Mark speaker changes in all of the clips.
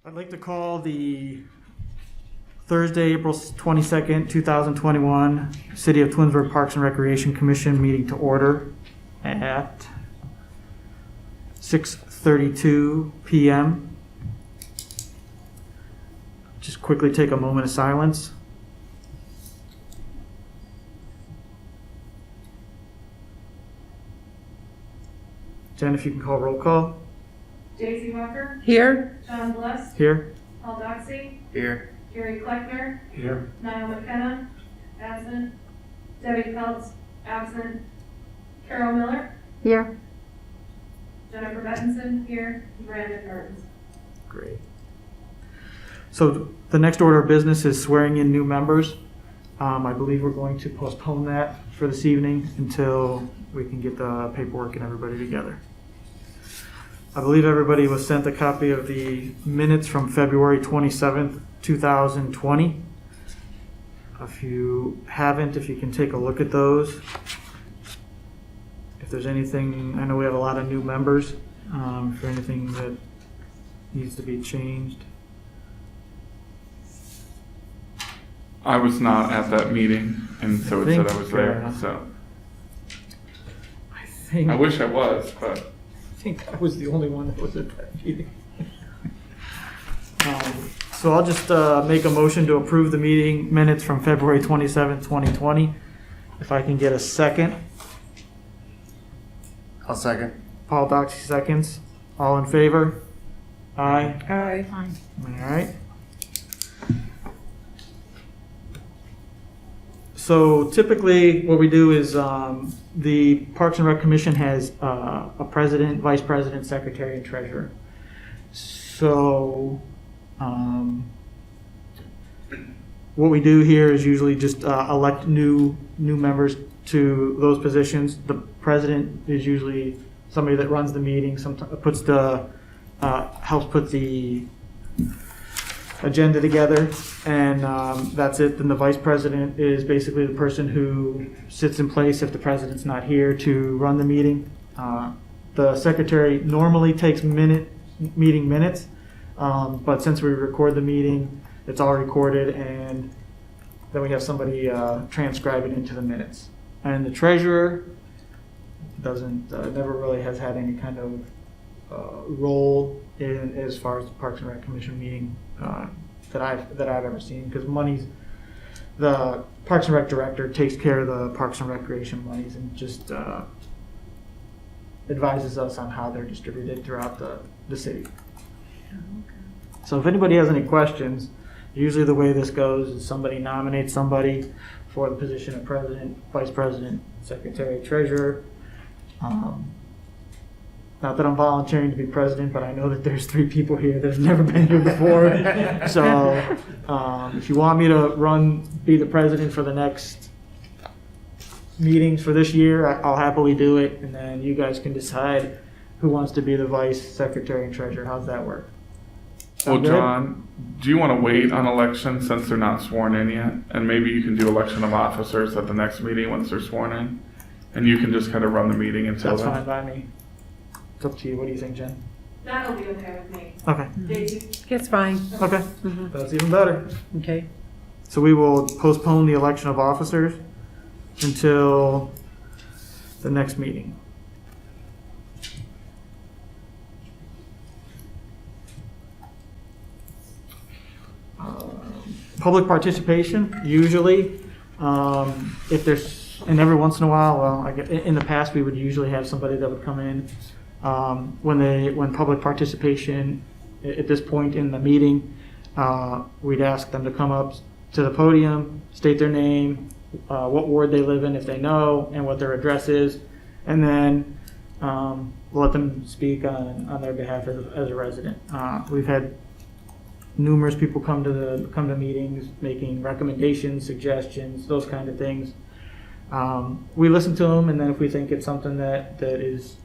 Speaker 1: I'd like to call the Thursday, April 22nd, 2021, City of Twinsburg Parks and Recreation Commission meeting to order at 6:32 p.m. Just quickly take a moment of silence. Jen, if you can call roll call.
Speaker 2: J.C. Walker.
Speaker 3: Here.
Speaker 2: John Bless.
Speaker 1: Here.
Speaker 2: Paul Doxey.
Speaker 4: Here.
Speaker 2: Gary Kleckner.
Speaker 4: Here.
Speaker 2: Niall McKenna. Absent. Debbie Peltz. Absent. Carol Miller.
Speaker 3: Here.
Speaker 2: Jennifer Bettinson. Here. Brandon Mertens.
Speaker 1: Great. So the next order of business is swearing in new members. I believe we're going to postpone that for this evening until we can get the paperwork and everybody together. I believe everybody was sent a copy of the minutes from February 27th, 2020. If you haven't, if you can take a look at those. If there's anything, I know we have a lot of new members, for anything that needs to be changed.
Speaker 4: I was not at that meeting, and so it said I was there, so. I wish I was, but.
Speaker 1: I think I was the only one that was at that meeting. So I'll just make a motion to approve the meeting minutes from February 27th, 2020. If I can get a second.
Speaker 5: I'll second.
Speaker 1: Paul Doxey seconds. All in favor? Aye.
Speaker 3: Aye.
Speaker 1: All right. So typically what we do is the Parks and Rec Commission has a president, vice president, secretary, and treasurer. So what we do here is usually just elect new members to those positions. The president is usually somebody that runs the meeting, helps put the agenda together, and that's it. Then the vice president is basically the person who sits in place if the president's not here to run the meeting. The secretary normally takes meeting minutes, but since we record the meeting, it's all recorded, and then we have somebody transcribe it into the minutes. And the treasurer never really has had any kind of role in as far as the Parks and Rec Commission meeting that I've ever seen, because the Parks and Rec director takes care of the Parks and Recreation monies and just advises us on how they're distributed throughout the city. So if anybody has any questions, usually the way this goes is somebody nominates somebody for the position of president, vice president, secretary, treasurer. Not that I'm volunteering to be president, but I know that there's 3 people here that have never been here before. So if you want me to be the president for the next meetings for this year, I'll happily do it. And then you guys can decide who wants to be the vice, secretary, and treasurer. How's that work?
Speaker 4: Well,
Speaker 1: Sound good?
Speaker 4: John, do you want to wait on elections since they're not sworn in yet? And maybe you can do election of officers at the next meeting once they're sworn in? And you can just kind of run the meeting until
Speaker 1: That's
Speaker 4: then?
Speaker 1: fine by me. It's up to you. What do you think, Jen?
Speaker 2: That'll be okay with me.
Speaker 1: Okay.
Speaker 2: J.C.
Speaker 3: It's fine.
Speaker 1: Okay. That's even better.
Speaker 3: Okay.
Speaker 1: So we will postpone the election of officers until the next meeting. Public participation, usually, if there's, and every once in a while, in the past, we would usually have somebody that would come in. When public participation, at this point in the meeting, we'd ask them to come up to the podium, state their name, what ward they live in if they know, and what their address is, and then let them speak on their behalf as a resident. We've had numerous people come to meetings, making recommendations, suggestions, those kind of things. We listen to them, and then if we think it's something that is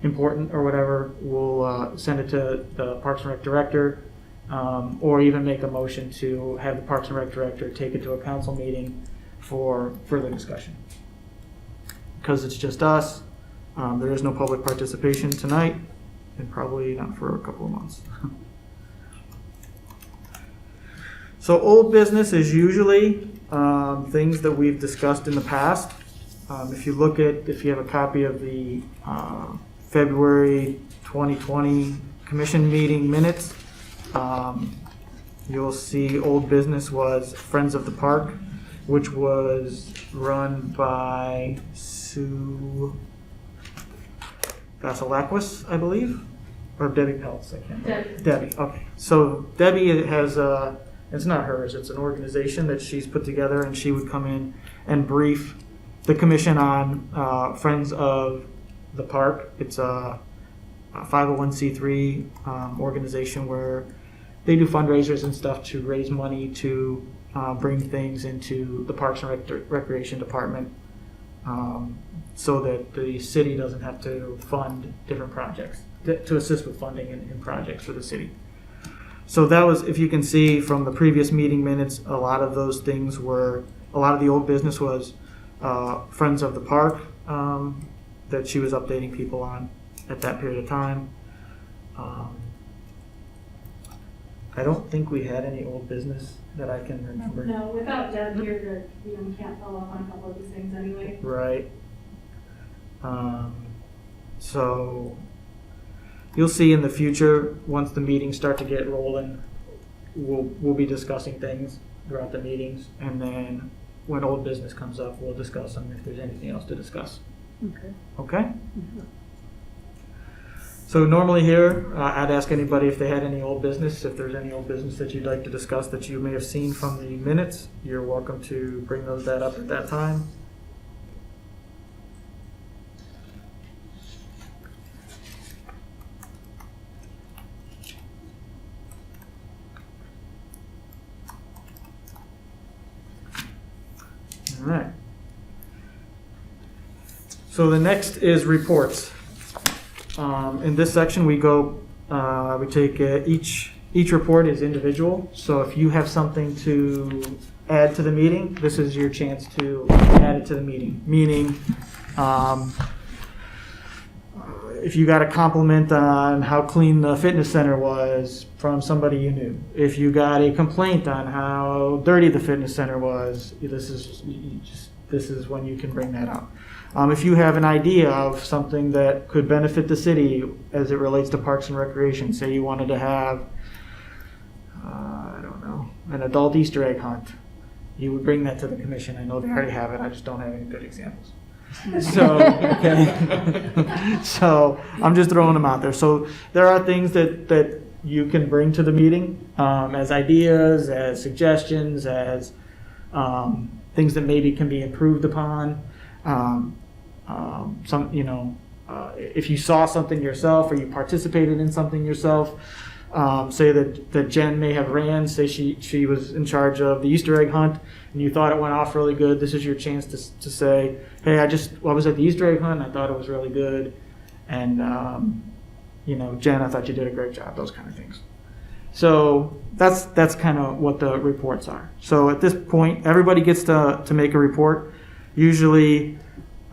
Speaker 1: important or whatever, we'll send it to the Parks and Rec director, or even make a motion to have the Parks and Rec director take it to a council meeting for further discussion. Because it's just us, there is no public participation tonight, and probably not for a couple of months. So old business is usually things that we've discussed in the past. If you have a copy of the February 2020 commission meeting minutes, you'll see old business was Friends of the Park, which was run by Sue Vasilakis, I believe, or Debbie Peltz, I can't remember. Debbie, okay. So Debbie has it's not hers, it's an organization that she's put together, and she would come in and brief the commission on Friends of the Park. It's a 501c3 organization where they do fundraisers and stuff to raise money to bring things into the Parks and Recreation Department, so that the city doesn't have to fund different projects, to assist with funding in projects for the city. So that was, if you can see from the previous meeting minutes, a lot of those things were, a lot of the old business was Friends of the Park that she was updating people on at that period of time. I don't think we had any old business that I can remember.
Speaker 2: No, without Deb here, we can't follow up on a couple of these things anyway.
Speaker 1: Right. So you'll see in the future, once the meetings start to get rolling, we'll be discussing things throughout the meetings, and then when old business comes up, we'll discuss them if there's anything else to discuss.
Speaker 3: Okay.
Speaker 1: Okay?
Speaker 3: Mhm.
Speaker 1: So normally here, I'd ask anybody if they had any old business. If there's any old business that you'd like to discuss that you may have seen from the minutes, you're welcome to bring that up at that time. All right. So the next is reports. In this section, we take each report is individual. So if you have something to add to the meeting, this is your chance to add it to the meeting. Meaning, if you got a compliment on how clean the fitness center was from somebody you knew, if you got a complaint on how dirty the fitness center was, this is when you can bring that up. If you have an idea of something that could benefit the city as it relates to Parks and Recreation, say you wanted to have, I don't know, an adult Easter egg hunt, you would bring that to the commission. I know they already have it, I just don't have any good examples. So, okay. So I'm just throwing them out there. So there are things that you can bring to the meeting as ideas, as suggestions, as things that maybe can be improved upon. If you saw something yourself or you participated in something yourself, say that Jen may have ran, say she was in charge of the Easter egg hunt and you thought it went off really good, this is your chance to say, hey, I was at the Easter egg hunt and I thought it was really good, and Jen, I thought you did a great job, those kind of things. So that's kind of what the reports are. So at this point, everybody gets to make a report. Usually,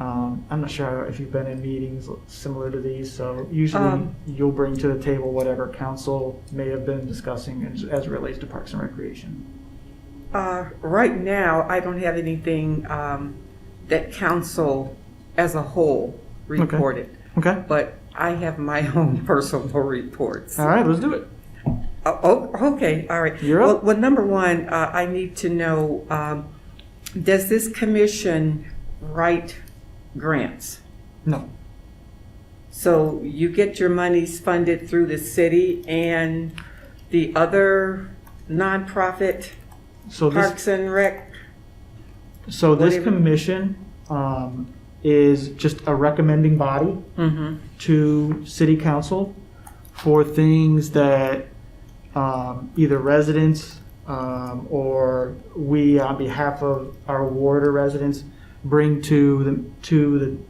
Speaker 1: I'm not sure if you've been in meetings similar to these, so usually you'll bring to the table whatever council may have been discussing as it relates to Parks and Recreation.
Speaker 3: Right now, I don't have anything that council as a whole reported.
Speaker 1: Okay.
Speaker 3: But I have my own personal reports.
Speaker 1: All right, let's do it.
Speaker 3: Okay, all right.
Speaker 1: You're up.
Speaker 3: Well, number one, I need to know, does this commission write grants?
Speaker 1: No.
Speaker 3: So you get your monies funded through the city and the other nonprofit Parks and Rec?
Speaker 1: So this
Speaker 3: whatever.
Speaker 1: commission is just a recommending body
Speaker 3: Mm-hmm.
Speaker 1: to city council for things that either residents or we, on behalf of our ward or residents, bring to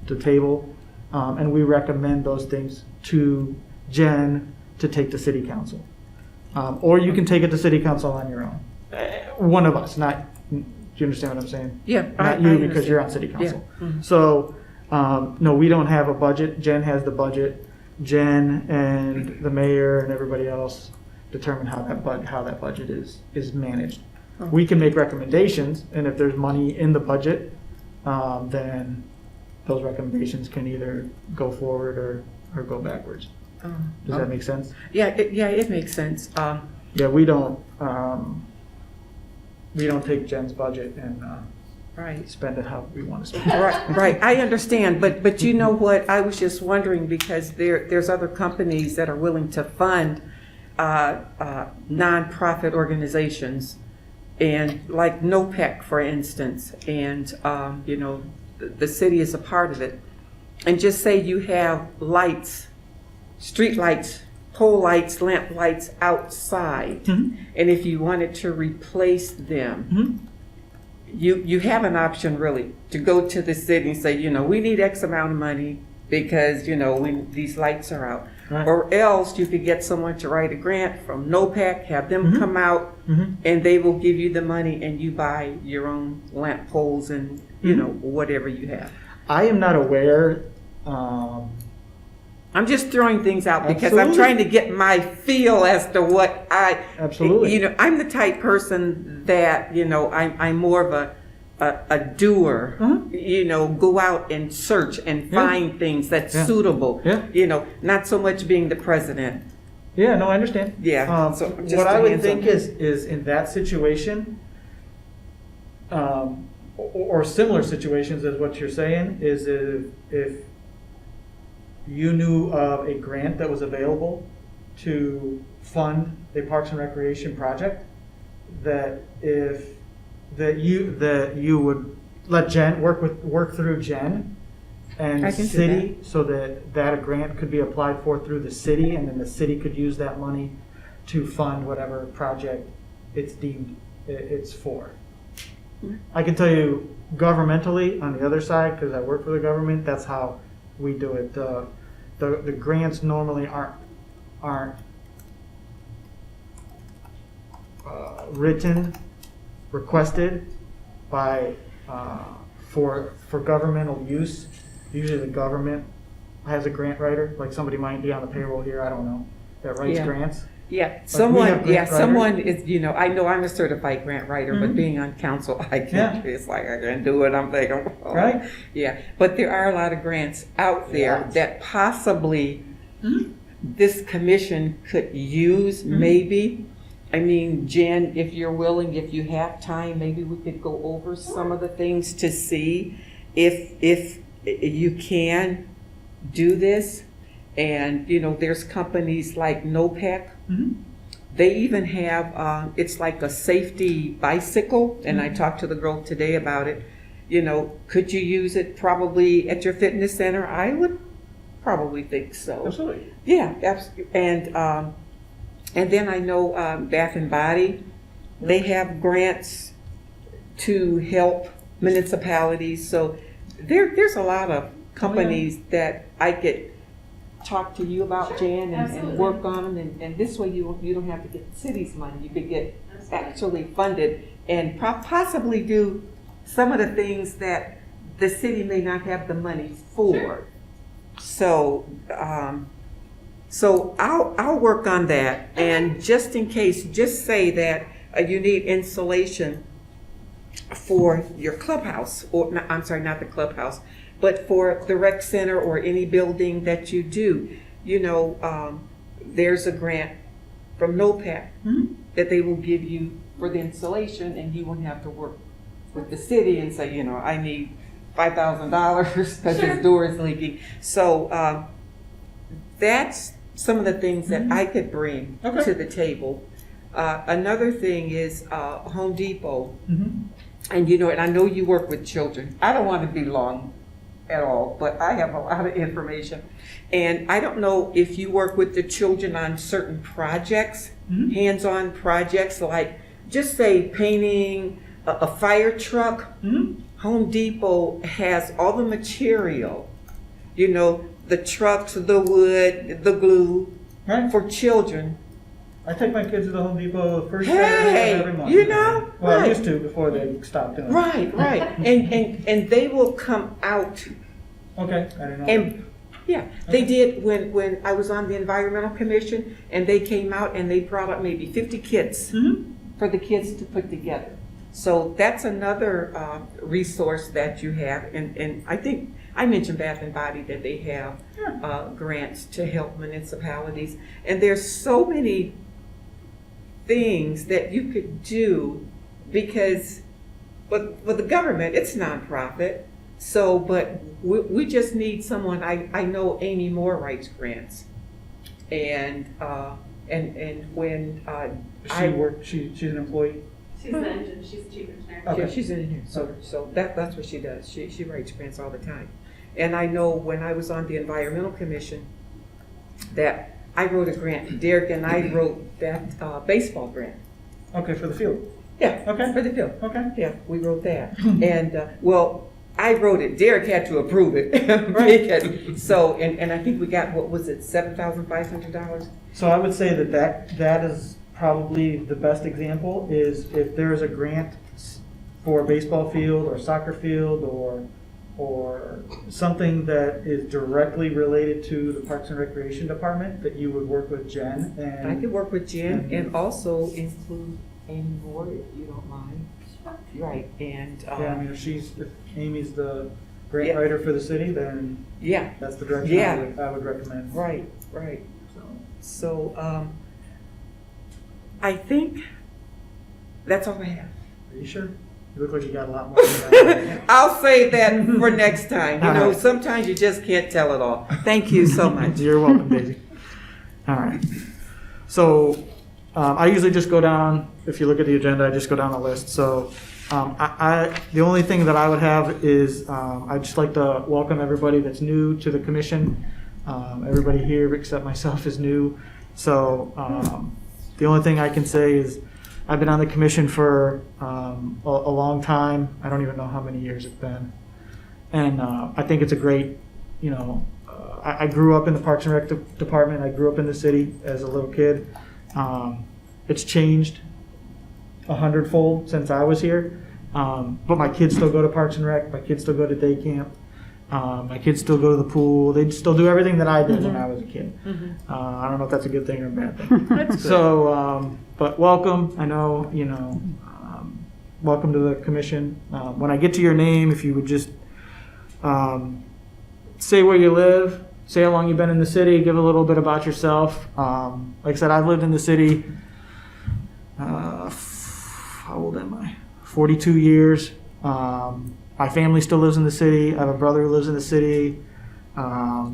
Speaker 1: the table, and we recommend those things to Jen to take to city council, or you can take it to city council on your own. One of us, not. Do you understand what I'm saying?
Speaker 3: Yeah,
Speaker 1: Not you, because you're on city council.
Speaker 3: Yeah. Mhm.
Speaker 1: So, no, we don't have a budget. Jen has the budget. Jen and the mayor and everybody else determine how that budget is managed. We can make recommendations, and if there's money in the budget, then those recommendations can either go forward or go backwards. Does that make sense?
Speaker 3: Yeah, it makes sense.
Speaker 1: Yeah, we don't take Jen's budget and
Speaker 3: Right.
Speaker 1: spend it how we want to spend it.
Speaker 3: Right. I understand, but you know what? I was just wondering because there's other companies that are willing to fund nonprofit organizations, and like NOPEC, for instance, and you know, the city is a part of it. And just say you have lights, street lights, pole lights, lamp lights outside,
Speaker 1: Mhm.
Speaker 3: and if you wanted to replace them.
Speaker 1: Mhm.
Speaker 3: You have an option really to go to the city and say, you know, we need X amount of money because, you know, these lights are out.
Speaker 1: Right.
Speaker 3: Or else you could get someone to write a grant from NOPEC, have them
Speaker 1: Mhm.
Speaker 3: come out,
Speaker 1: Mhm.
Speaker 3: and they will give you the money and you buy your own lamp poles and, you
Speaker 1: Mhm.
Speaker 3: know, whatever you have.
Speaker 1: I am not aware.
Speaker 3: I'm just throwing things out because I'm
Speaker 1: Absolutely.
Speaker 3: trying to get my feel as to what
Speaker 1: Absolutely.
Speaker 3: you know, I'm the type person that, you know, I'm more of a doer,
Speaker 1: Mhm.
Speaker 3: you know, go out and search and
Speaker 1: Yeah.
Speaker 3: find things that's
Speaker 1: Yeah.
Speaker 3: suitable,
Speaker 1: Yeah.
Speaker 3: you know, not so much being the president.
Speaker 1: Yeah, no, I understand.
Speaker 3: Yeah, so just
Speaker 1: what I
Speaker 3: a
Speaker 1: would
Speaker 3: hands-on.
Speaker 1: think is in that situation, or similar situations as what you're saying, is if you knew of a grant that was available to fund a Parks and Recreation project, that you would let Jen work through Jen and
Speaker 3: I
Speaker 1: the
Speaker 3: can do
Speaker 1: city, so that a grant could be applied for through the city, and then the city could use that money to fund whatever project it's deemed it's for. I can tell you governmentally on the other side, because I work for the government, that's how we do it. The grants normally aren't written, requested by for governmental use. Usually the government has a grant writer, like somebody might be on the payroll here, I don't know, that writes
Speaker 3: Yeah.
Speaker 1: grants.
Speaker 3: Yeah,
Speaker 1: have
Speaker 3: someone
Speaker 1: grant writers.
Speaker 3: someone is, you know, I know I'm a certified grant writer, but
Speaker 1: Mhm.
Speaker 3: being on council, I can't,
Speaker 1: Yeah.
Speaker 3: it's like I can't do it, I'm thinking, oh.
Speaker 1: Right?
Speaker 3: Yeah, but there are a lot of grants out there
Speaker 1: Lots.
Speaker 3: that possibly
Speaker 1: Mhm.
Speaker 3: this commission could use,
Speaker 1: Mhm.
Speaker 3: maybe. I mean, Jen, if you're willing, if you have time, maybe we could go over some of the things to see if you can do this. And, you know, there's companies like NOPEC.
Speaker 1: Mhm.
Speaker 3: They even have, it's like a safety bicycle, and I
Speaker 1: Mhm.
Speaker 3: talked to the girl today about it. You know, could you use it probably at your fitness center? I would probably think so.
Speaker 1: Absolutely.
Speaker 3: Yeah, absolutely. And then I know Bath and Body, they have grants to help municipalities. So there's a lot of companies that I could talk to you about,
Speaker 2: Sure,
Speaker 3: Jan, and
Speaker 2: absolutely.
Speaker 3: work on them. And this way you don't have to get the city's money. You could get
Speaker 2: Absolutely.
Speaker 3: actually funded and possibly do some of the things that the city may not have the money for.
Speaker 2: Sure.
Speaker 3: So I'll work on that, and just in case, just say that you need insulation for your clubhouse, or I'm sorry, not the clubhouse, but for the rec center or any building that you do. You know, there's a grant from NOPEC
Speaker 1: Mhm.
Speaker 3: that they will give you for the installation, and you won't have to work with the city and say, you know, I need $5,000 because
Speaker 2: Sure.
Speaker 3: this door is leaking. So that's some of the things that I could bring
Speaker 1: Okay.
Speaker 3: to the table. Another thing is Home Depot,
Speaker 1: Mhm.
Speaker 3: and you know, and I know you work with children. I don't want to be long at all, but I have a lot of information. And I don't know if you work with the children on certain projects,
Speaker 1: Mhm.
Speaker 3: hands-on projects, like just say painting a fire truck.
Speaker 1: Mhm.
Speaker 3: Home Depot has all the material, you know, the trucks, the wood, the glue
Speaker 1: Right.
Speaker 3: for children.
Speaker 1: I take my kids to the Home Depot the first
Speaker 3: Hey,
Speaker 1: Saturday of every month.
Speaker 3: you know,
Speaker 1: Well, I
Speaker 3: right.
Speaker 1: used to before they stopped doing it.
Speaker 3: Right. And they will come out.
Speaker 1: Okay, I didn't know.
Speaker 3: And yeah, they did when I was on the Environmental Commission, and they came out and they brought up maybe 50 kids.
Speaker 1: Mhm.
Speaker 3: for the kids to put together. So that's another resource that you have, and I think I mentioned Bath and Body that they have grants to help municipalities, and there's so many things that you could do because, with the government, it's nonprofit. So, but we just need someone. I know Amy Moore writes grants, and when
Speaker 1: She's an employee.
Speaker 2: She's the engine, she's the chief engineer.
Speaker 1: Okay.
Speaker 3: yeah, she's in here. So that's what she does. She writes grants all the time. And I know when I was on the Environmental Commission that I wrote a grant. Derek and I wrote that baseball grant.
Speaker 1: Okay, for the field.
Speaker 3: Yeah,
Speaker 1: Okay.
Speaker 3: for the field.
Speaker 1: Okay.
Speaker 3: Yeah, we wrote that. And well, I wrote it. Derek had to approve it. Because- so, and I think we got, what was it, $7,500?
Speaker 1: So I would say that is probably the best example is if there is a grant for a baseball field or soccer field or something that is directly related to the Parks and Recreation Department, that you would work with Jen and.
Speaker 3: I could work with Jen and also include Amy Moore, if you don't mind. Right, and,
Speaker 1: Yeah, I mean, if Amy's the grant
Speaker 3: Yeah.
Speaker 1: writer for the city, then
Speaker 3: yeah,
Speaker 1: that's the direction
Speaker 3: Yeah.
Speaker 1: I would recommend.
Speaker 3: right.
Speaker 1: So.
Speaker 3: So, I think that's all I have.
Speaker 1: Are you sure? You look like you got a lot more than that.
Speaker 3: I'll save that for next time. You know,
Speaker 1: All right.
Speaker 3: sometimes you just can't tell it all. Thank you so much.
Speaker 1: You're welcome, Daisy. All right. So I usually just go down, if you look at the agenda, I just go down the list. So the only thing that I would have is I'd just like to welcome everybody that's new to the commission. Everybody here except myself is new. So the only thing I can say is I've been on the commission for a long time. I don't even know how many years it's been. And I think it's a great, I grew up in the Parks and Rec department. I grew up in the city as a little kid. It's changed 100-fold since I was here. But my kids still go to Parks and Rec. My kids still go to day camp. My kids still go to the pool. They still do everything that I did when I was a kid. I don't know if that's a good thing or a bad thing.
Speaker 3: That's good.
Speaker 1: So, but welcome. I know, welcome to the commission. When I get to your name, if you would just say where you live, say how long you've been in the city, give a little bit about yourself. Like I said, I've lived in the city, how old am I? 42 years. My family still lives in the city. I have a brother who lives in the city. I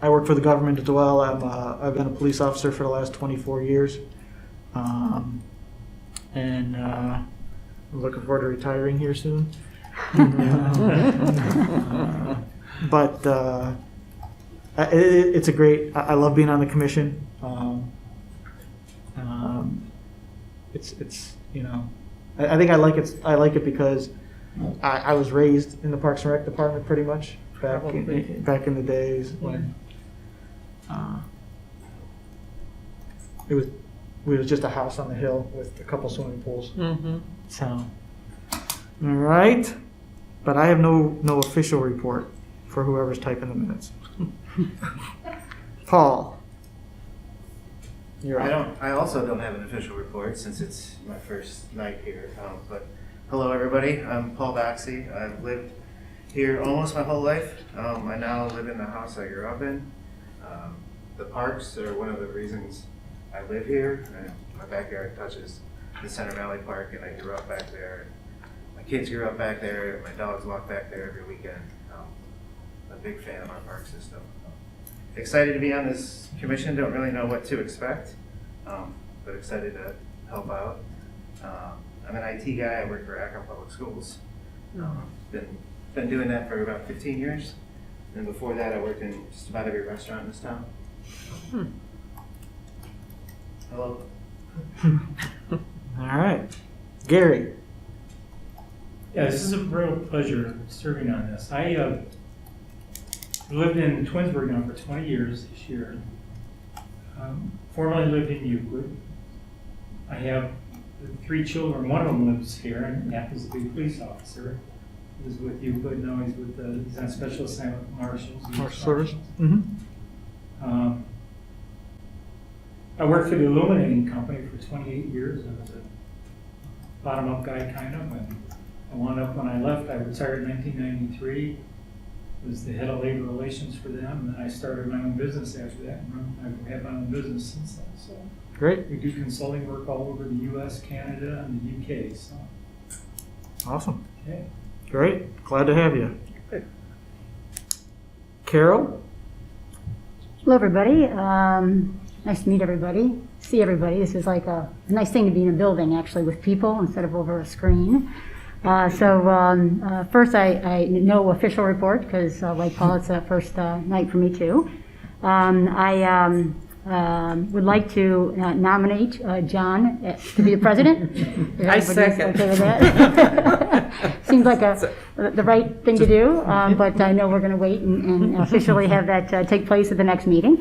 Speaker 1: work for the government as well. I've been a police officer for the last 24 years. And I'm looking forward to retiring here soon. But it's a great, I love being on the commission. I think I like it because I was raised in the Parks and Rec department pretty much back in the days when it was just a house on the hill with a couple swimming pools. So, all right, but I have no official report for whoever's typing the minutes. Paul. You're up.
Speaker 5: I also don't have an official report since it's my first night here. But hello, everybody. I'm Paul Baxey. I've lived here almost my whole life. I now live in the house I grew up in. The parks are one of the reasons I live here. My backyard touches the Center Valley Park, and I grew up back there. My kids grew up back there. My dogs walk back there every weekend. I'm a big fan of our park system. Excited to be on this commission. Don't really know what to expect, but excited to help out. I'm an IT guy. I work for Akron Public Schools. Been doing that for about 15 years. And before that, I worked in just about every restaurant in this town. Hello.
Speaker 1: All right, Gary.
Speaker 6: Yeah, this is a real pleasure serving on this. I lived in Twinsburg now for 20 years this year. Formerly lived in Euclid. I have 3 children. One of them lives here and happens to be a police officer. He was with Euclid, now he's on special assignment with Marshals.
Speaker 1: Marshal Service.
Speaker 6: I worked for the illuminating company for 28 years. I was a bottom-up guy, kind of, and I wound up, when I left, I retired in 1993, was the head of labor relations for them, and then I started my own business after that, and I've had my own business since then, so.
Speaker 1: Great.
Speaker 6: We do consulting work all over the US, Canada, and the UK, so,
Speaker 1: Awesome.
Speaker 6: okay.
Speaker 1: Great. Glad to have you.
Speaker 3: Good.
Speaker 1: Carol?
Speaker 7: Hello, everybody. Nice to meet everybody, see everybody. This is like a nice thing to be in a building, actually, with people instead of over a screen. First, I no official report because, like Paul, it's the first night for me too. I would like to nominate John to be the president. If
Speaker 3: I
Speaker 7: everybody's
Speaker 3: second.
Speaker 7: okay with that? Seems like the right thing to do, but I know we're going to wait and officially have that take place at the next meeting.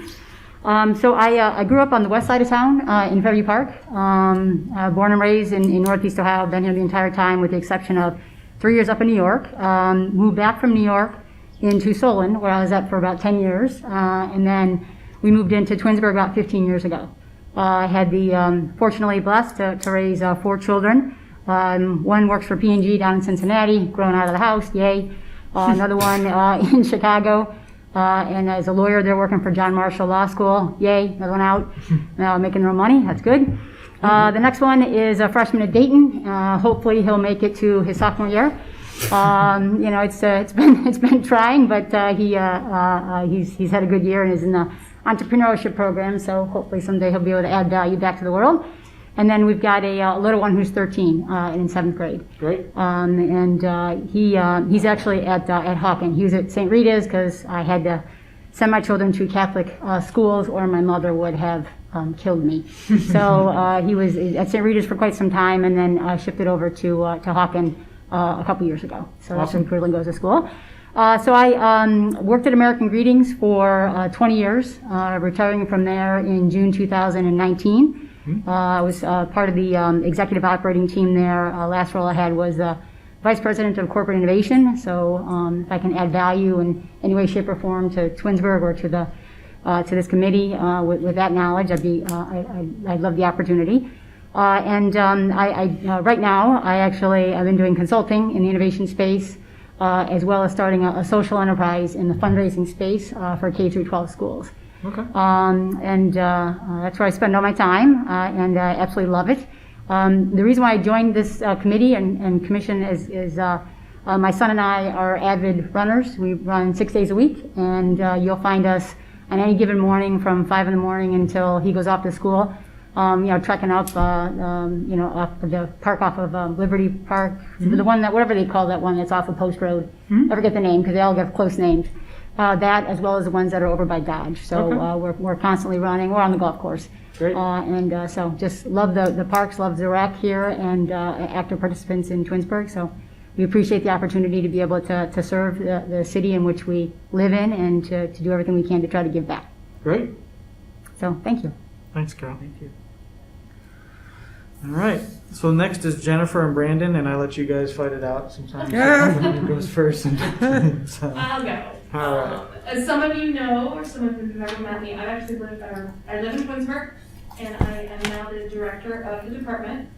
Speaker 7: I grew up on the west side of town in Fairview Park, born and raised in Northeast Ohio, been here the entire time with the exception of 3 years up in New York. Moved back from New York into Solon, where I was at for about 10 years, and then we moved into Twinsburg about 15 years ago. I had the fortunately blessed to raise 4 children. One works for P&G down in Cincinnati, grown out of the house, yay. Another one in Chicago. And as a lawyer, they're working for John Marshall Law School. Yay, another one out, making their own money. That's good. The next one is a freshman at Dayton. Hopefully, he'll make it to his sophomore year. It's been trying, but he's had a good year and is in the entrepreneurship program. So hopefully someday he'll be able to add value back to the world. And then we've got a little one who's 13 and in 7th grade.
Speaker 1: Great.
Speaker 7: He's actually at Hawken. He was at St. Rita's because I had to send my children to Catholic schools or my mother would have killed me. So he was at St. Rita's for quite some time and then shifted over to Hawken a couple years ago. So that's where he currently goes to school. I worked at American Greetings for 20 years, retiring from there in June 2019. I was part of the executive operating team there. Last role I had was Vice President of Corporate Innovation. So if I can add value in any way, shape, or form to Twinsburg or to this committee with that knowledge, I'd love the opportunity. Right now, I've been doing consulting in the innovation space, as well as starting a social enterprise in the fundraising space for K through 12 schools.
Speaker 1: Okay.
Speaker 7: That's where I spend all my time, and I absolutely love it. The reason why I joined this committee and commission is my son and I are avid runners. We run 6 days a week, and you'll find us on any given morning from 5 in the morning until he goes off to school. Trekking up, off the park off of Liberty Park, the one that, whatever they call that one that's off of Post Road. I forget the name because they all have close names. That as well as the ones that are over by Dodge. So we're constantly running. We're on the golf course.
Speaker 1: Great.
Speaker 7: So just love the parks, love the rec here, and active participants in Twinsburg. So we appreciate the opportunity to be able to serve the city in which we live in and to do everything we can to try to give back.
Speaker 1: Great.
Speaker 7: So thank you.
Speaker 1: Thanks, Carol. Thank you. All right. So next is Jennifer and Brandon, and I let you guys fight it out sometimes. Who goes first? So,
Speaker 2: I'll go.
Speaker 1: all right.
Speaker 2: As some of you know, or some of you have never met me, I live in Twinsburg, and I am now the director of the department.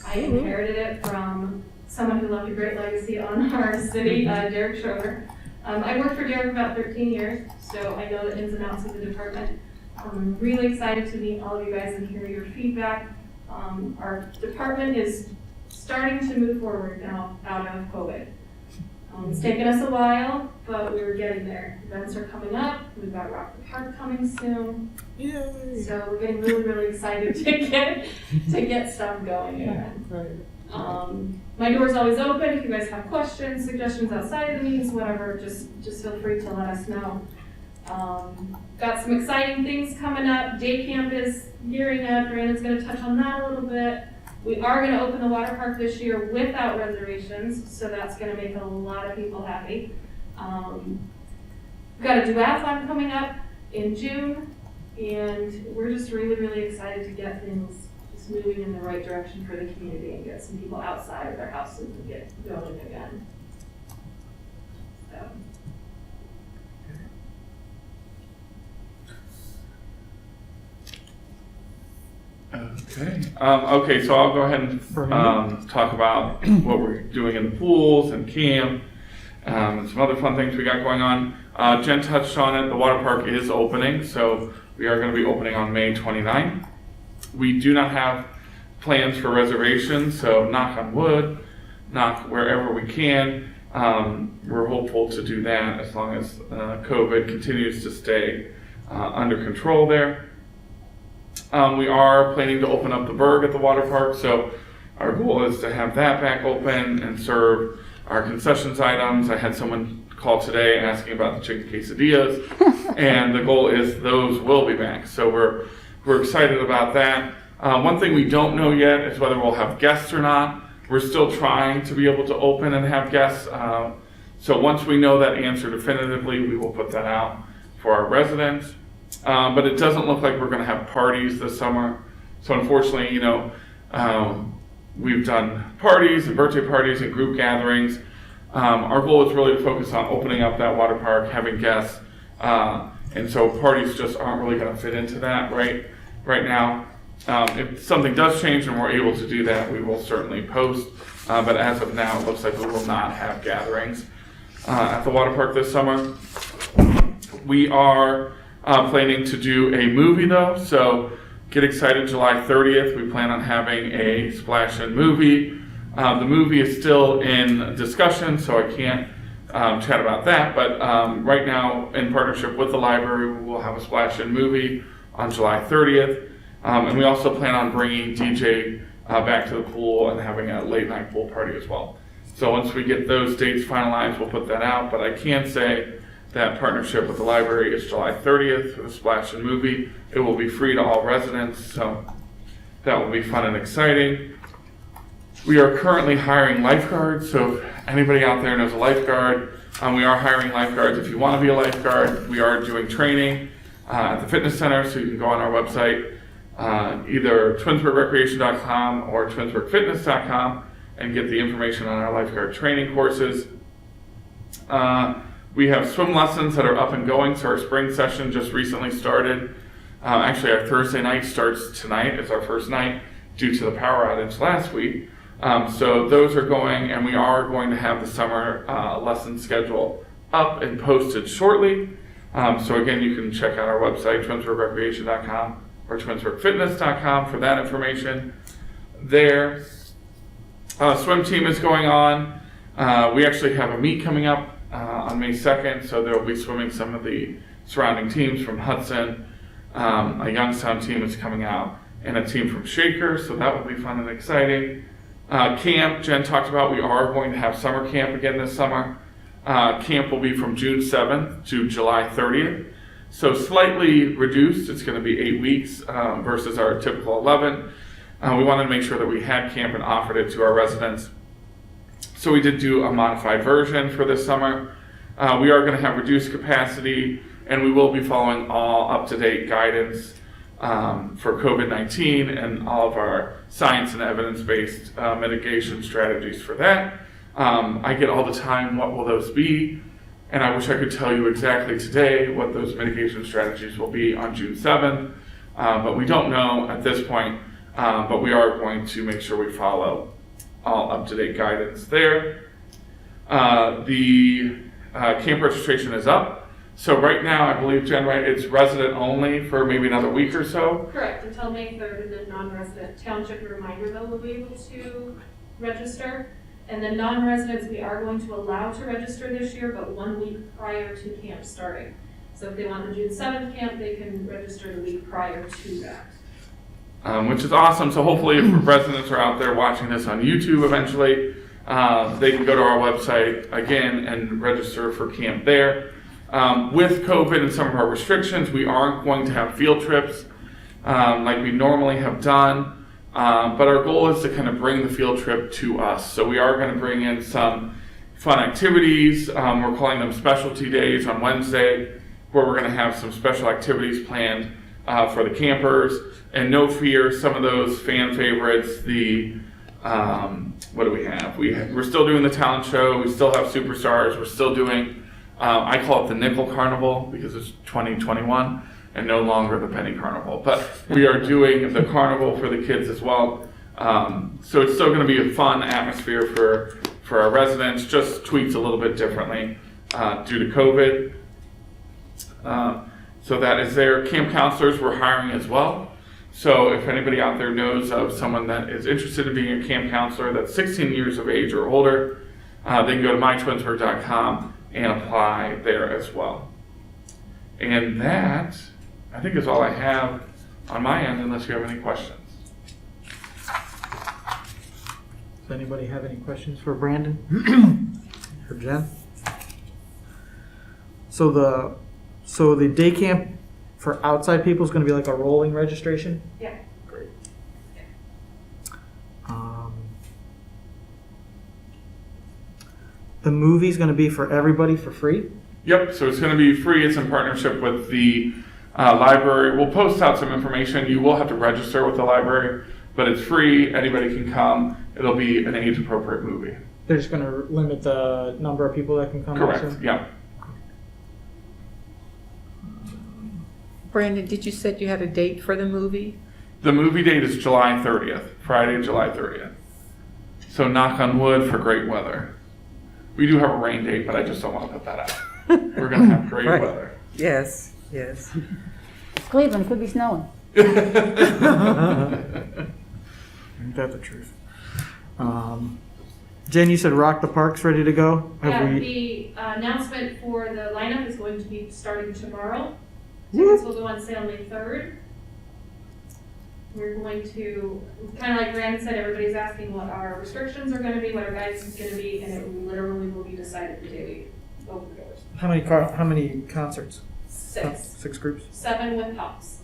Speaker 2: I inherited it from someone who left a great legacy on our city, Derek Schroeder. I worked for Derek about 13 years, so I know the ins and outs of the department. I'm really excited to meet all of you guys and hear your feedback. Our department is starting to move forward now out of COVID. It's taken us a while, but we're getting there. Events are coming up. We've got Rock the Park coming soon.
Speaker 1: Yay.
Speaker 2: So we're getting really, really excited to get stuff going again. My door's always open. If you guys have questions, suggestions outside of the meetings, whatever, just feel free to let us know. Got some exciting things coming up. Day camp is gearing up. Brandon's going to touch on that a little bit. We are going to open the water park this year without reservations, so that's going to make a lot of people happy. We've got a duathlon coming up in June, and we're just really, really excited to get things just moving in the right direction for the community and get some people outside of their houses and get going again. So.
Speaker 4: Okay, so I'll go ahead and talk about what we're doing in the pools and camp, and some other fun things we got going on. Jen touched on it. The water park is opening, so we are going to be opening on May 29th. We do not have plans for reservations, so knock on wood, knock wherever we can. We're hopeful to do that as long as COVID continues to stay under control there. We are planning to open up the Berg at the water park, so our goal is to have that back open and serve our concessions items. I had someone call today asking about the chicken quesadillas, and the goal is those will be back. So we're excited about that. One thing we don't know yet is whether we'll have guests or not. We're still trying to be able to open and have guests. So once we know that answer definitively, we will put that out for our residents. But it doesn't look like we're going to have parties this summer. So unfortunately, we've done parties and birthday parties and group gatherings. Our goal is really to focus on opening up that water park, having guests. And so parties just aren't really going to fit into that right now. If something does change and we're able to do that, we will certainly post. But as of now, it looks like we will not have gatherings at the water park this summer. We are planning to do a movie though, so get excited. July 30th, we plan on having a splash in movie. The movie is still in discussion, so I can't chat about that, but right now, in partnership with the library, we will have a splash in movie on July 30th. And we also plan on bringing DJ back to the pool and having a late night pool party as well. So once we get those dates finalized, we'll put that out, but I can say that partnership with the library is July 30th for the splash and movie. It will be free to all residents, so that will be fun and exciting. We are currently hiring lifeguards, so if anybody out there knows a lifeguard, we are hiring lifeguards. If you want to be a lifeguard, we are doing training at the fitness center, so you can go on our website, either twinsburgrecreation.com or twinsburgfitness.com, and get the information on our lifeguard training courses. We have swim lessons that are up and going, so our spring session just recently started. Actually, our Thursday night starts tonight. It's our first night due to the power outage last week. So those are going, and we are going to have the summer lesson schedule up and posted shortly. So again, you can check out our website, twinsburgrecreation.com or twinsburgfitness.com for that information there. Swim team is going on. We actually have a meet coming up on May 2nd, so there will be swimming some of the surrounding teams from Hudson. A Youngstown team is coming out, and a team from Shaker, so that will be fun and exciting. Camp, Jen talked about, we are going to have summer camp again this summer. Camp will be from June 7th to July 30th. So slightly reduced, it's going to be 8 weeks versus our typical 11. We wanted to make sure that we had camp and offered it to our residents. So we did do a modified version for this summer. We are going to have reduced capacity, and we will be following all up-to-date guidance for COVID-19 and all of our science and evidence-based mitigation strategies for that. I get all the time, what will those be? And I wish I could tell you exactly today what those mitigation strategies will be on June 7th, but we don't know at this point, but we are going to make sure we follow all up-to-date guidance there. The camp registration is up. So right now, I believe, Jen, right, it's resident only for maybe another week or so?
Speaker 2: Correct, until May 3rd, and then non-resident township reminder though will be able to register. And then non-residents, we are going to allow to register this year, but 1 week prior to camp starting. So if they want the June 7th camp, they can register the week prior to that.
Speaker 4: Which is awesome. So hopefully if residents are out there watching this on YouTube eventually, they can go to our website again and register for camp there. With COVID and some of our restrictions, we aren't going to have field trips like we normally have done. But our goal is to kind of bring the field trip to us. So we are going to bring in some fun activities. We're calling them specialty days on Wednesday, where we're going to have some special activities planned for the campers. And no fear, some of those fan favorites, what do we have? We're still doing the talent show. We still have superstars. We're still doing, I call it the Nickel Carnival because it's 2021. and no longer the penny carnival. But we are doing the carnival for the kids as well. So it's still going to be a fun atmosphere for our residents, just tweaked a little bit differently due to COVID. So that is there. Camp counselors we're hiring as well. So if anybody out there knows of someone that is interested in being a camp counselor that's 16 years of age or older, they can go to mytwinsburg.com and apply there as well. And that, I think, is all I have on my end, unless you have any questions.
Speaker 1: Does anybody have any questions for Brandon? For Jen? So the day camp for outside people is going to be like a rolling registration?
Speaker 2: Yeah.
Speaker 1: Great. The movie's going to be for everybody for free?
Speaker 4: Yep, so it's going to be free. It's in partnership with the library. We'll post out some information. You will have to register with the library, but it's free. Anybody can come. It'll be an age-appropriate movie.
Speaker 1: They're just going to limit the number of people that can come?
Speaker 4: Correct,
Speaker 1: also?
Speaker 4: yeah.
Speaker 3: Brandon, did you say you had a date for the movie?
Speaker 4: The movie date is July 30th, Friday, July 30th. So knock on wood for great weather. We do have a rain date, but I just don't want to put that out. We're going to have great
Speaker 3: Right.
Speaker 4: weather.
Speaker 3: Yes, yes.
Speaker 7: Cleveland, could be snowing.
Speaker 1: Ain't that the truth? Jen, you said Rock the Park's ready to go?
Speaker 2: Yeah, the announcement for the lineup is going to be starting tomorrow. Tickets will go on sale May 3rd. We're going to, kind of like Brandon said, everybody's asking what our restrictions are going to be, what our guidance is going to be, and it literally will be decided the day we open the doors.
Speaker 1: How many concerts?
Speaker 2: 6.
Speaker 1: 6 groups?
Speaker 2: 7 with Pops.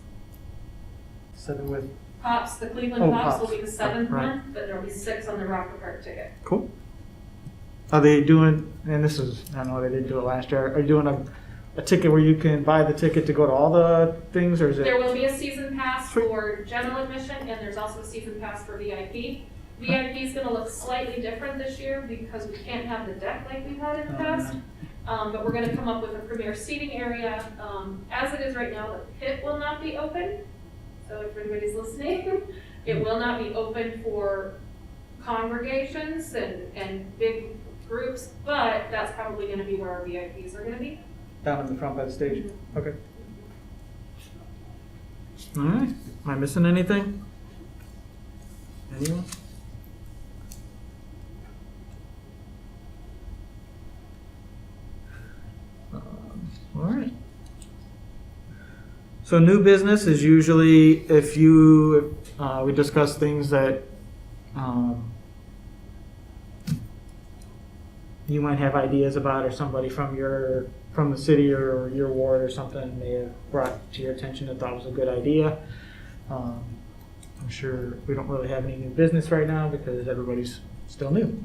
Speaker 1: 7 with...
Speaker 2: Pops, the Cleveland
Speaker 1: Oh,
Speaker 2: Pops
Speaker 1: Pops.
Speaker 2: will be the 7th
Speaker 1: Right.
Speaker 2: one, but there'll be 6 on the Rock the Park ticket.
Speaker 1: Cool. Are they doing, and this is, I don't know, they didn't do it last year, are you doing a ticket where you can buy the ticket to go to all the things, or is
Speaker 2: There
Speaker 1: it?
Speaker 2: will be a season pass
Speaker 1: Sweet.
Speaker 2: for general admission, and there's also a season pass for VIP. VIP is gonna look slightly different this year because we can't have the deck like we've had in the
Speaker 1: Oh,
Speaker 2: past. But we're gonna come up with a premier seating area. As it is right now, the pit will not be open. So if anybody's listening, it will not be open for congregations and big groups, but that's probably gonna be where our VIPs are gonna be.
Speaker 1: Down in the front by the stage? Okay. All right. Am I missing anything? Anyone? All right. So new business is usually if you, we discuss things that you might have ideas about, or somebody from the city or your ward or something may have brought to your attention and thought was a good idea. I'm sure we don't really have any new business right now because everybody's still new.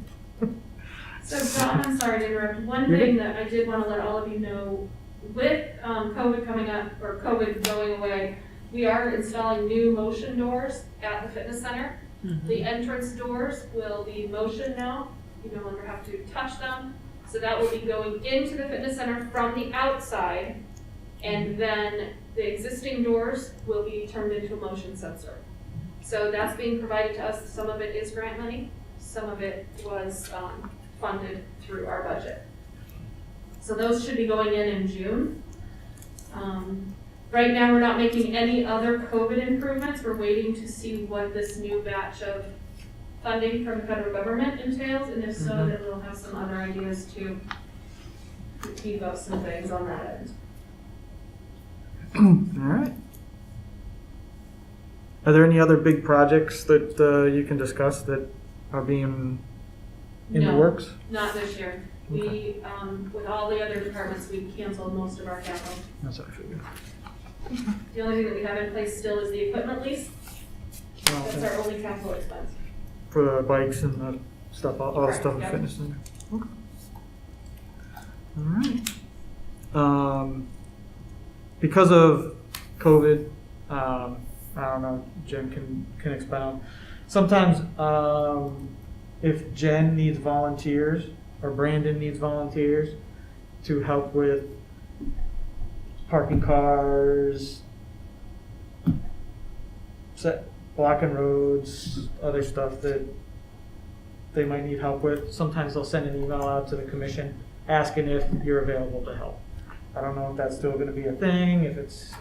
Speaker 2: So John, I'm sorry to interrupt. One
Speaker 1: You're
Speaker 2: thing
Speaker 1: good.
Speaker 2: that I did want to let all of you know, with COVID coming up, or COVID going away, we are installing new motion doors at the fitness center. The entrance doors will be motion now. You no longer have to touch them. So that will be going into the fitness center from the outside. And then the existing doors will be turned into a motion sensor. So that's being provided to us. Some of it is grant money. Some of it was funded through our budget. So those should be going in June. Right now, we're not making any other COVID improvements. We're waiting to see what this new batch of funding from the federal government entails, and if so, then we'll have some other ideas to keep up some things on that end.
Speaker 1: All right. Are there any other big projects that you can discuss that are being in the
Speaker 2: No.
Speaker 1: works?
Speaker 2: Not this year. We, with all the other departments, we canceled most of our capital.
Speaker 1: That's what I figured.
Speaker 2: The only thing that we have in place still is the equipment lease.
Speaker 1: Well,
Speaker 2: That's our only capital expense.
Speaker 1: for the bikes and the stuff, all the
Speaker 2: Correct,
Speaker 1: stuff in
Speaker 2: yep.
Speaker 1: fitness center. Okay. All right. Because of COVID, I don't know, Jen can expound. Sometimes, if Jen needs volunteers or Brandon needs volunteers to help with parking cars, blocking roads, other stuff that they might need help with. Sometimes they'll send an email out to the commission asking if you're available to help. I don't know if that's still gonna be a thing. If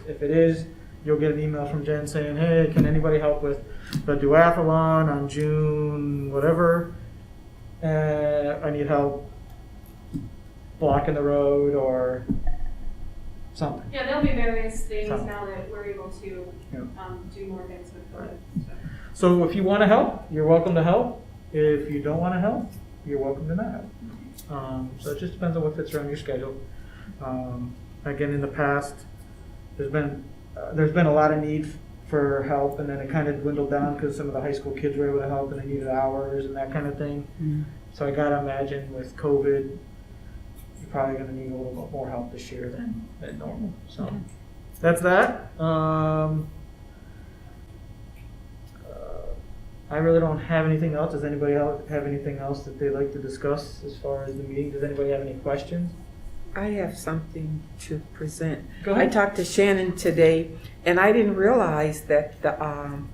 Speaker 1: it is, you'll get an email from Jen saying, hey, can anybody help with the duathlon on June whatever? I need help blocking the road or something.
Speaker 2: Yeah, there'll be various things
Speaker 1: Something.
Speaker 2: now that we're able to
Speaker 1: Yeah.
Speaker 2: do more things with COVID.
Speaker 1: So if you want to help, you're welcome to help. If you don't want to help, you're welcome to not help. So it just depends on what fits around your schedule. Again, in the past, there's been a lot of need for help, and then it kind of dwindled down because some of the high school kids were able to help and they needed hours and that kind of thing. So I gotta imagine with COVID, you're probably gonna need a little bit more help this year than normal. So that's that. I really don't have anything else. Does anybody else have anything else that they'd like to discuss as far as the meeting? Does anybody have any questions?
Speaker 3: I have something to present.
Speaker 1: Go
Speaker 3: I
Speaker 1: ahead.
Speaker 3: talked to Shannon today, and I didn't realize that the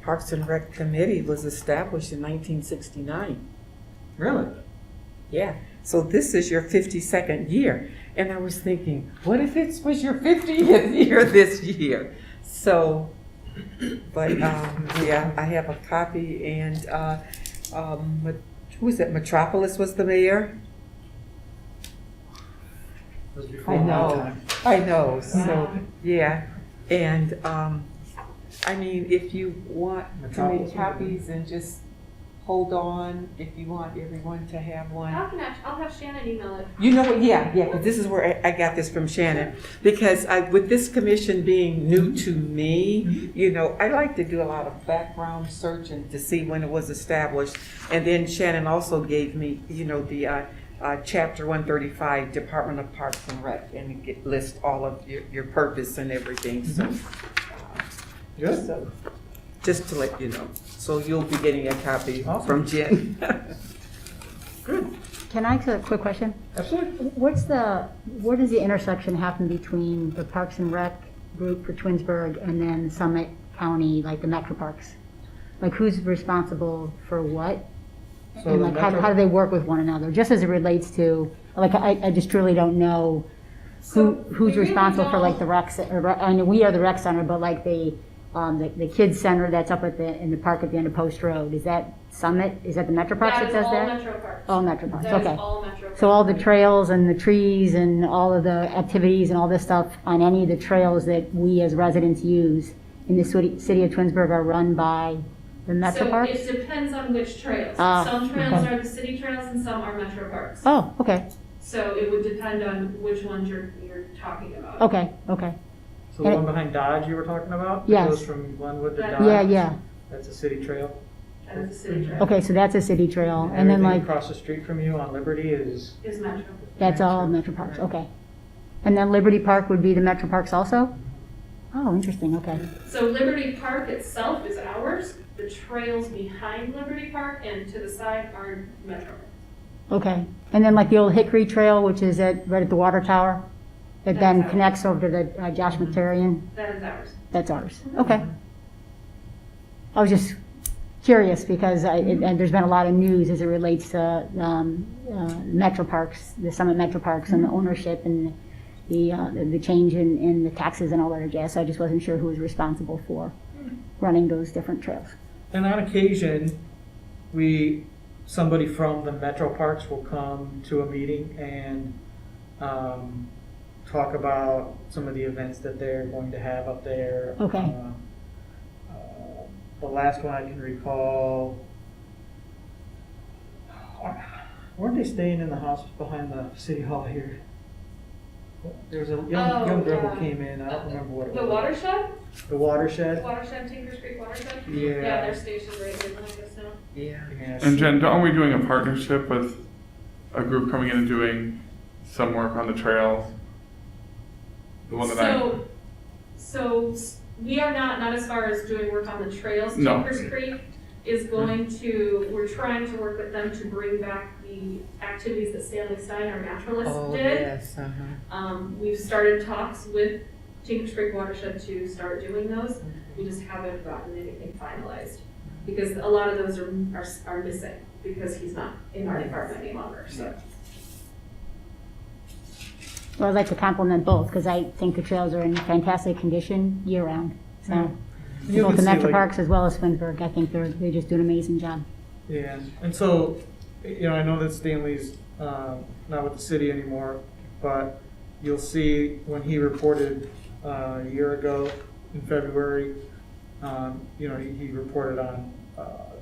Speaker 3: Parks and Rec Committee was established in 1969.
Speaker 1: Really?
Speaker 3: Yeah. So this is your 52nd year. And I was thinking, what if it was your 50th year this year? So, but yeah, I have a copy, and who was it? Metropolis was the mayor.
Speaker 1: That was before
Speaker 3: I
Speaker 1: my
Speaker 3: know.
Speaker 1: time.
Speaker 3: I know. So, yeah. And I mean, if you want to
Speaker 1: Metropolis
Speaker 3: make copies and just hold on, if you want everyone to have one.
Speaker 2: I'll have Shannon email it.
Speaker 3: You know what? Yeah, because this is where I got this from Shannon. Because with this commission being new to me, you know, I like to do a lot of background searching to see when it was established. And then Shannon also gave me, you know, the Chapter 135, Department of Parks and Rec, and it lists all of your purpose and everything. So,
Speaker 1: Good.
Speaker 3: so just to let you know. So you'll be getting a copy
Speaker 1: Awesome.
Speaker 3: from Jen.
Speaker 1: Good.
Speaker 7: Can I ask a quick question?
Speaker 1: Absolutely.
Speaker 7: Where does the intersection happen between the Parks and Rec group for Twinsburg and then Summit County, like the Metro Parks? Like who's responsible for what?
Speaker 1: So
Speaker 7: And
Speaker 1: the
Speaker 7: like how
Speaker 1: Metro-
Speaker 7: do they work with one another? Just as it relates to, like I just truly don't know who's responsible for like the rec, I know we are the rec center, but like the kids center that's up in the park at the end of Post Road, is that Summit? Is that the Metro Parks that
Speaker 2: That is
Speaker 7: says
Speaker 2: all
Speaker 7: that?
Speaker 2: Metro Parks.
Speaker 7: All Metro Parks,
Speaker 2: That is
Speaker 7: okay.
Speaker 2: all Metro Parks.
Speaker 7: So all the trails and the trees and all of the activities and all this stuff on any of the trails that we as residents use in the city of Twinsburg are run by the Metro Parks?
Speaker 2: So it depends on which trails.
Speaker 7: Ah,
Speaker 2: Some trails
Speaker 7: okay.
Speaker 2: are the city trails and some are Metro Parks.
Speaker 7: Oh, okay,
Speaker 2: So it would depend on which ones you're talking about.
Speaker 7: okay.
Speaker 1: So the one behind Dodge you were talking about? That
Speaker 7: Yes.
Speaker 1: goes from Glenwood to
Speaker 2: That-
Speaker 1: Dodge?
Speaker 7: Yeah.
Speaker 1: That's a city trail.
Speaker 2: That is the city trail.
Speaker 7: Okay, so that's a city trail. And then
Speaker 1: Everything
Speaker 7: like,
Speaker 1: across the street from you on Liberty is,
Speaker 2: Is Metro.
Speaker 7: that's all Metro Parks, okay. And then Liberty Park would be the Metro Parks also? Oh, interesting, okay.
Speaker 2: So Liberty Park itself is ours. The trails behind Liberty Park and to the side are Metro.
Speaker 7: Okay. And then like the old Hickory Trail, which is right at the water tower, that then
Speaker 2: That's ours.
Speaker 7: connects over to the Josh McTarian,
Speaker 2: That is ours.
Speaker 7: that's ours. Okay. I was just curious because and there's been a lot of news as it relates to Metro Parks, the Summit Metro Parks and the ownership and the change in the taxes and all that jazz. So I just wasn't sure who was responsible for running those different trails.
Speaker 1: and on occasion, somebody from the Metro Parks will come to a meeting and talk about some of the events that they're going to have up there.
Speaker 7: Okay.
Speaker 1: The last one I can recall, weren't they staying in the house behind the city hall here? There was a young girl
Speaker 2: yeah.
Speaker 1: who came in, I don't remember what it was.
Speaker 2: The watershed?
Speaker 1: The watershed?
Speaker 2: Watershed, Tinkers Creek Watershed?
Speaker 1: Yeah.
Speaker 2: Yeah, they're stationed right here, I guess now.
Speaker 3: Yeah.
Speaker 1: Yeah,
Speaker 4: And Jen, aren't we doing a partnership with a group coming in and doing some work on the trails? The one that
Speaker 2: So we are not as far as doing work on the trails.
Speaker 4: No.
Speaker 2: Tinkers Creek is we're trying to work with them to bring back the activities that Stanley Stein, our naturalist,
Speaker 3: Oh,
Speaker 2: did.
Speaker 3: yes, uh-huh.
Speaker 2: We've started talks with Tinkers Creek Watershed to start doing those. We just haven't gotten anything finalized. Because a lot of those are missing because he's not in our department any longer, so.
Speaker 7: Well, I'd like to compliment both, because I think the trails are in fantastic condition year-round. So,
Speaker 1: You
Speaker 7: both
Speaker 1: can
Speaker 7: the
Speaker 1: see,
Speaker 7: Metro
Speaker 1: like-
Speaker 7: Parks as well as Twinsburg, I think they just do an amazing job.
Speaker 1: Yeah, and so, I know that Stanley's not with the city anymore, but you'll see when he reported a year ago in February, he reported on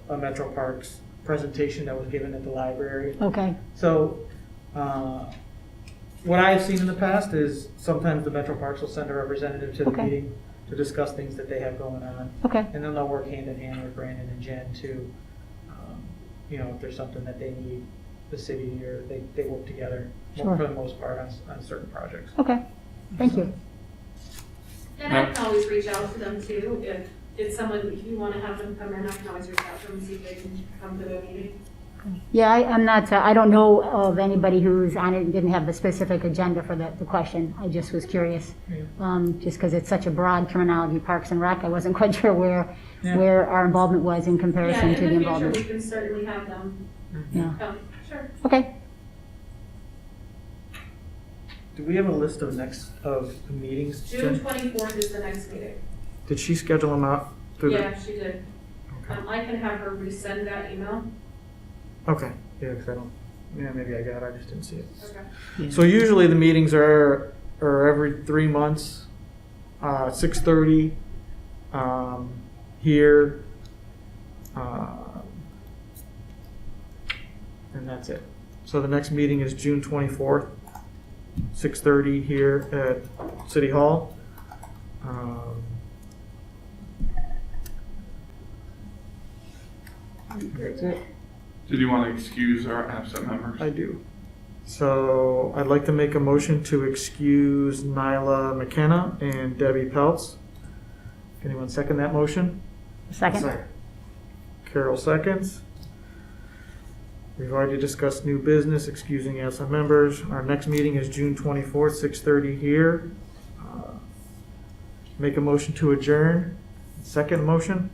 Speaker 1: a Metro Parks presentation that was given at the library.
Speaker 7: Okay,
Speaker 1: So, what I've seen in the past is sometimes the Metro Parks will send a representative to the
Speaker 7: Okay.
Speaker 1: meeting to discuss things that they have going on.
Speaker 7: okay,
Speaker 1: And then they'll work hand in hand with Brandon and Jen to, if there's something that they need, the city, or they work together
Speaker 7: Sure.
Speaker 1: for the most part on certain projects.
Speaker 7: okay. Thank you.
Speaker 2: And I can always reach out to them too, if it's someone, if you want to have them come in, I can always reach out to them and see if they can come to the meeting.
Speaker 7: Yeah, I'm not, I don't know of anybody who's on it and didn't have the specific agenda for the question. I just was curious.
Speaker 1: Yeah.
Speaker 7: Just because it's such a broad terminology, Parks and Rec, I wasn't quite sure
Speaker 1: Yeah.
Speaker 7: where our involvement was in
Speaker 2: Yeah,
Speaker 7: comparison to the
Speaker 2: in the future,
Speaker 7: involvement.
Speaker 2: we can certainly have them
Speaker 7: Yeah,
Speaker 2: come, sure.
Speaker 7: okay.
Speaker 1: Do we have a list of meetings?
Speaker 2: June
Speaker 1: Jen?
Speaker 2: 24th is the next meeting.
Speaker 1: Did she schedule them out through
Speaker 2: Yeah, she did.
Speaker 1: Okay.
Speaker 2: I can have her resend that email.
Speaker 1: Okay, yeah, because maybe I got it, I just didn't see it.
Speaker 2: Okay.
Speaker 1: So usually the meetings are every 3 months, 6:30, here, and that's it. So the next meeting is June 24th, 6:30 here at City Hall. That's it.
Speaker 4: Did you want to excuse our absent members?
Speaker 1: I do. So I'd like to make a motion to excuse Nyla McKenna and Debbie Peltz. Anyone second that motion?
Speaker 7: Second?
Speaker 1: Carol seconds. We've already discussed new business, excusing absent members. Our next meeting is June 24th, 6:30 here. Make a motion to adjourn. Second motion.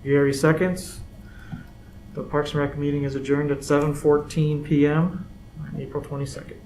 Speaker 1: Gary seconds. The Parks and Rec meeting is adjourned at 7:14 PM on April 22nd.